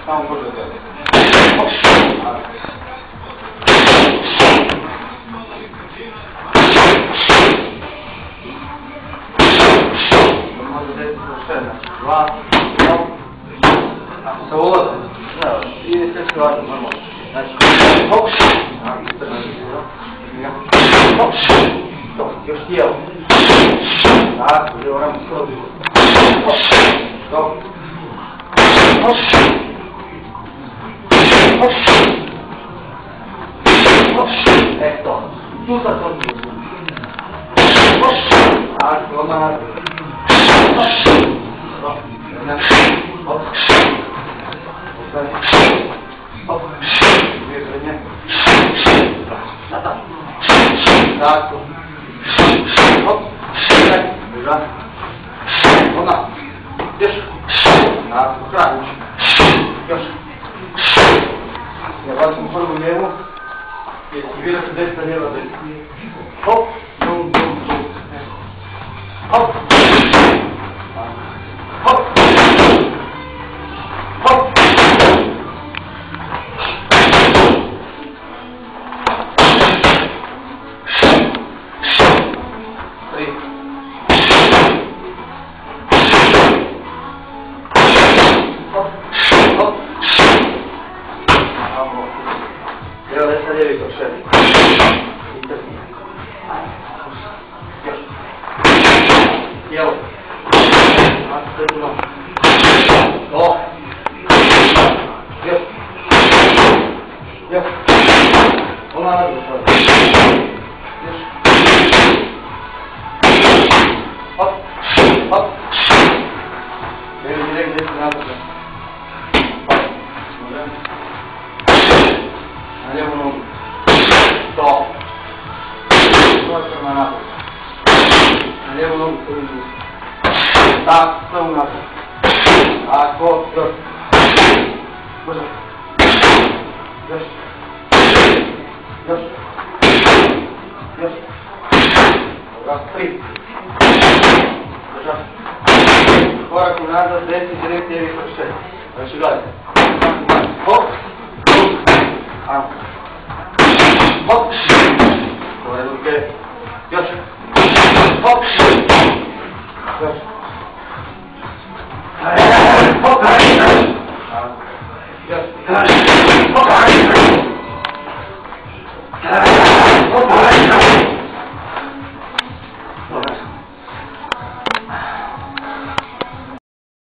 Samo brzo djeli. Može desiti do 7, 2, 1. Ako se ulaze, ide sve skratno normalno. Znači, hop, hop, to, još tijelo. Tako, gdje moramo skroz. Hop, dobro. Hop, hop, hop, to, tu sad to ti uzmano. Hop, tako, odmah nazad. Hop, hop, hop, dvije srednje. Tako. Hop, drža. Odmah. Još. Tako, kraj. Još. Ja bacim prvu lijevu. I aktivirate desna lijeva desna. Hop, dum, dum, dum. Hop. Hop. Hop. Evo desna lijevi kod šedi. I trzni. Još. Evo. Znači trzni noć. O. Još. Još. Ona nazad sada. Još. Hop. Hop. Evo direkt desna nazad. Hop. Možemo. Na lijevu nogu. To. To prema napad. Na lijevu nogu prvi nogu. Tako, sve u napad. Tako, još. Brzo. Još. Još. Još. Dobro, 3. Drža. Korak unazad, desni, direkt, lijevi kod šest. Znači gledajte. Hop. Ajmo. Hop. Koje ruke. Još. Hop. Još. Hop.